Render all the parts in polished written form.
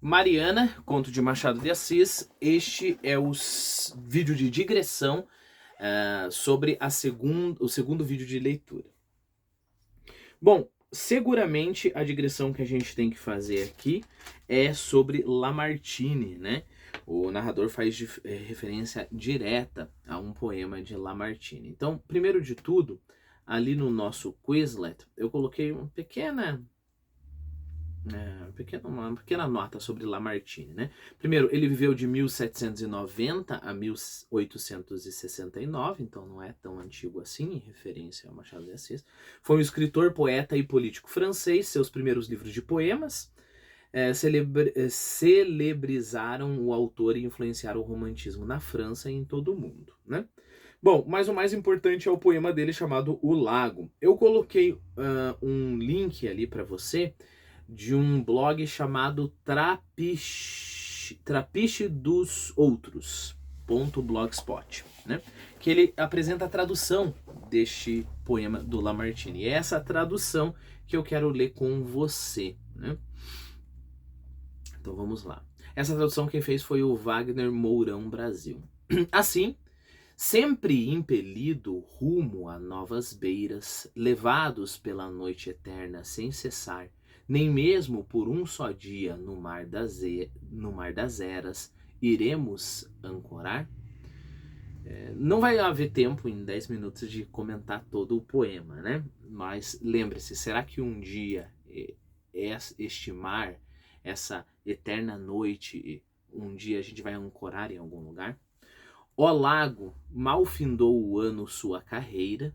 Mariana, conto de Machado de Assis. Este é o vídeo de digressão sobre o segundo vídeo de leitura. Bom, seguramente a digressão que a gente tem que fazer aqui é sobre Lamartine, né? O narrador faz referência direta a um poema de Lamartine. Então, primeiro de tudo, ali no nosso Quizlet, eu coloquei uma pequena nota sobre Lamartine, né? Primeiro, ele viveu de 1790 a 1869, então não é tão antigo assim, em referência ao Machado de Assis. Foi um escritor, poeta e político francês. Seus primeiros livros de poemas celebrizaram o autor e influenciaram o romantismo na França e em todo o mundo, né? Bom, mas o mais importante é o poema dele chamado O Lago. Eu coloquei um link ali para você de um blog chamado Trapiche dos Outros.blogspot, né? Que ele apresenta a tradução deste poema do Lamartine. E é essa tradução que eu quero ler com você, né? Então vamos lá. Essa tradução quem fez foi o Wagner Mourão Brasil. Assim, sempre impelido rumo a novas beiras, levados pela noite eterna sem cessar, nem mesmo por um só dia no mar das eras, iremos ancorar? Não vai haver tempo em 10 minutos de comentar todo o poema, né? Mas lembre-se, será que um dia este mar, essa eterna noite, um dia a gente vai ancorar em algum lugar? Ó lago, mal findou o ano sua carreira,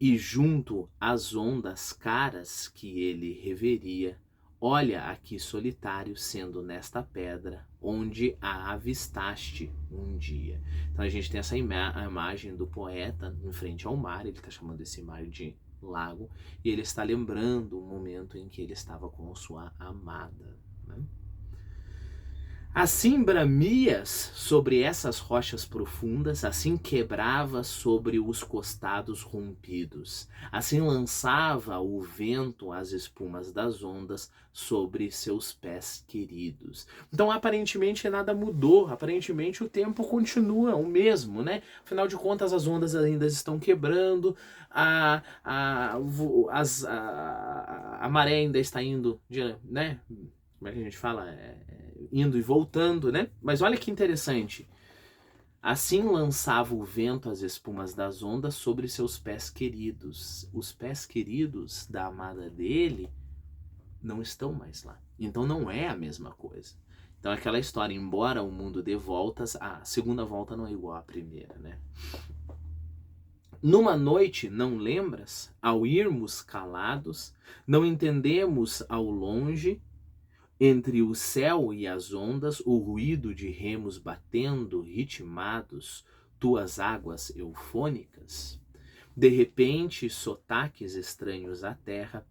e junto às ondas caras que ele reveria, olha aqui solitário sendo nesta pedra, onde a avistaste um dia. Então a gente tem essa imagem do poeta em frente ao mar, ele está chamando esse mar de lago, e ele está lembrando o momento em que ele estava com sua amada, né? Assim bramias sobre essas rochas profundas, assim quebrava sobre os costados rompidos, assim lançava o vento as espumas das ondas sobre seus pés queridos. Então aparentemente nada mudou, aparentemente o tempo continua o mesmo, né? Afinal de contas as ondas ainda estão quebrando, a maré ainda está indo, né? Como é que a gente fala? Indo e voltando, né? Mas olha que interessante. Assim lançava o vento as espumas das ondas sobre seus pés queridos. Os pés queridos da amada dele não estão mais lá. Então não é a mesma coisa. Então aquela história, embora o mundo dê voltas, a segunda volta não é igual à primeira, né? Numa noite, não lembras? Ao irmos calados, não entendemos ao longe, entre o céu e as ondas, o ruído de remos batendo, ritmados, tuas águas eufônicas? De repente, sotaques estranhos à terra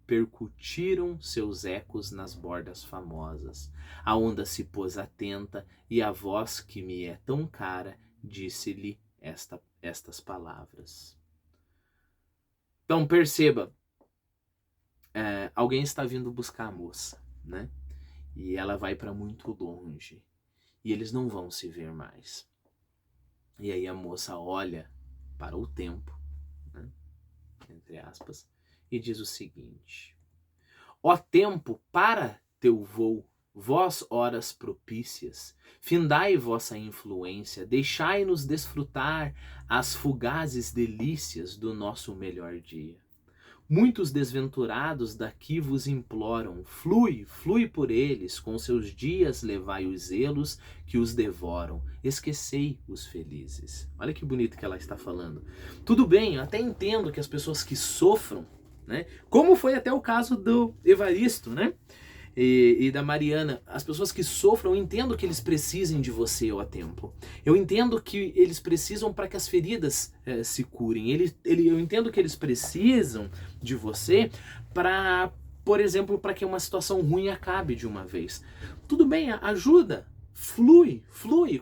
percutiram seus ecos nas bordas famosas. A onda se pôs atenta e a voz que me é tão cara disse-lhe estas palavras. Então perceba, alguém está vindo buscar a moça, né? E ela vai para muito longe. E eles não vão se ver mais. E aí a moça olha para o tempo, né? Entre aspas, e diz o seguinte: ó tempo, para teu voo, vós horas propícias, findai vossa influência, deixai-nos desfrutar as fugazes delícias do nosso melhor dia. Muitos desventurados daqui vos imploram, flui, flui por eles, com seus dias levai os zelos que os devoram, esquecei os felizes. Olha que bonito que ela está falando. Tudo bem, eu até entendo que as pessoas que sofram, né, como foi até o caso do Evaristo, né, e da Mariana, as pessoas que sofram, eu entendo que eles precisem de você, ó tempo. Eu entendo que eles precisam para que as feridas se curem. Eu entendo que eles precisam de você para, por exemplo, para que uma situação ruim acabe de uma vez. Tudo bem, ajuda, flui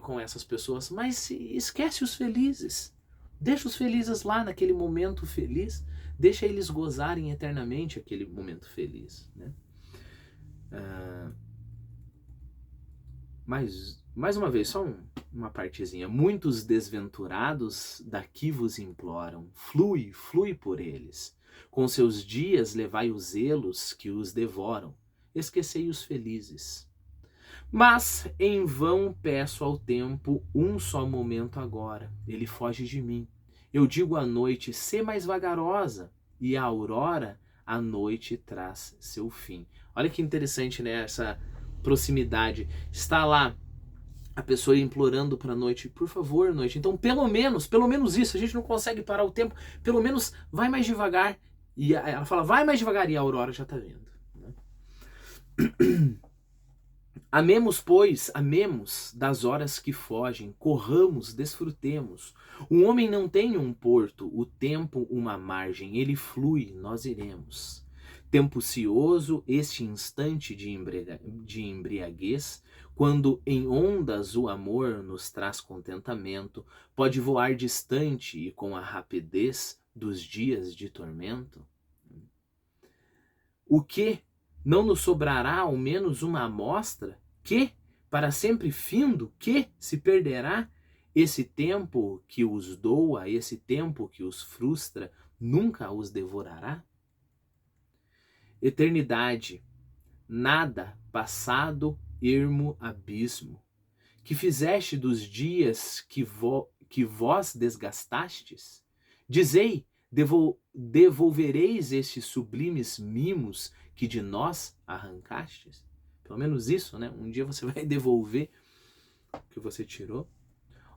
com essas pessoas, mas esquece os felizes. Deixa os felizes lá naquele momento feliz. Deixa eles gozarem eternamente aquele momento feliz, né? mais uma vez, só uma partezinha. Muitos desventurados daqui vos imploram, flui, flui por eles. Com seus dias levai os zelos que os devoram, esquecei os felizes. Mas em vão peço ao tempo um só momento agora, ele foge de mim. Eu digo à noite, sê mais vagarosa, e a aurora, a noite traz seu fim. Olha que interessante, né? Essa proximidade. Está lá a pessoa implorando para a noite, por favor, noite. Então, pelo menos isso, a gente não consegue parar o tempo, pelo menos vai mais devagar. E ela fala, vai mais devagar, e a aurora já está vindo. Né? Amemos, pois, amemos das horas que fogem, corramos, desfrutemos. O homem não tem um porto, o tempo uma margem, ele flui, nós iremos. Tempo ocioso, este instante de embriaguez, quando em ondas o amor nos traz contentamento, pode voar distante e com a rapidez dos dias de tormento? O que não nos sobrará ao menos uma amostra? Que, para sempre findo, que se perderá? Esse tempo que os doa, esse tempo que os frustra, nunca os devorará? Eternidade, nada, passado, ermo, abismo, que fizeste dos dias que vós desgastastes? Dizei, devolvereis estes sublimes mimos que de nós arrancastes? Pelo menos isso, né? Um dia você vai devolver o que você tirou.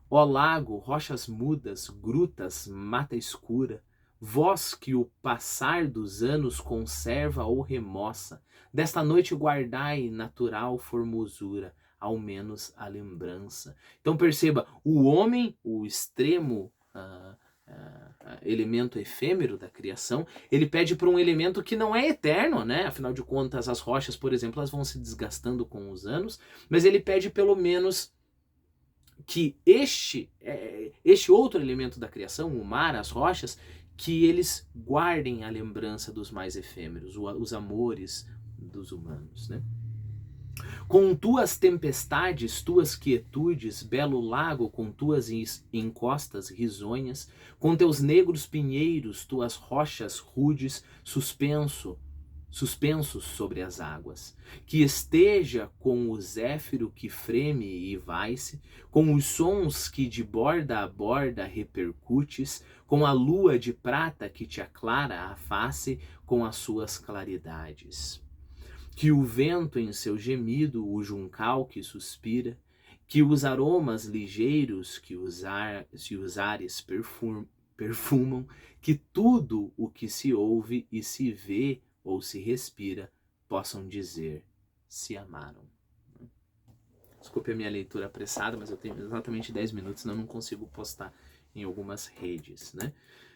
Ó lago, rochas mudas, grutas, mata escura, vós que o passar dos anos conserva ou remoça, desta noite guardai natural formosura, ao menos a lembrança. Então perceba, o homem, o extremo elemento efêmero da criação, ele pede por um elemento que não é eterno, né? Afinal de contas, as rochas, por exemplo, elas vão se desgastando com os anos, mas ele pede pelo menos que este outro elemento da criação, o mar, as rochas, que eles guardem a lembrança dos mais efêmeros, os amores dos humanos, né? Com tuas tempestades, tuas quietudes, belo lago com tuas encostas risonhas, com teus negros pinheiros, tuas rochas rudes, suspensos sobre as águas, que esteja com o zéfiro que freme e vai-se, com os sons que de borda a borda repercutes, com a lua de prata que te aclara a face com as suas claridades. Que o vento em seu gemido, o juncal que suspira, que os aromas ligeiros que os ares perfumam, que tudo o que se ouve e se vê ou se respira possam dizer, se amaram. Desculpe a minha leitura apressada, mas eu tenho exatamente 10 minutos, senão eu não consigo postar em algumas redes, né?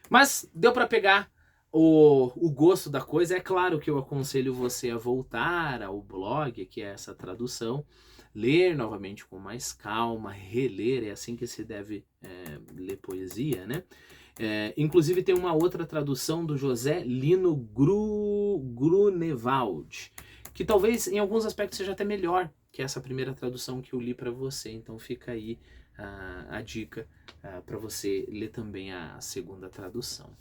Mas deu para pegar o gosto da coisa. É claro que eu aconselho você a voltar ao blog, que é essa tradução, ler novamente com mais calma, reler, é assim que se deve ler poesia, né? Inclusive tem uma outra tradução do José Lino Grunewald, que talvez em alguns aspectos seja até melhor que essa primeira tradução que eu li para você. Então fica aí a dica para você ler também a segunda tradução.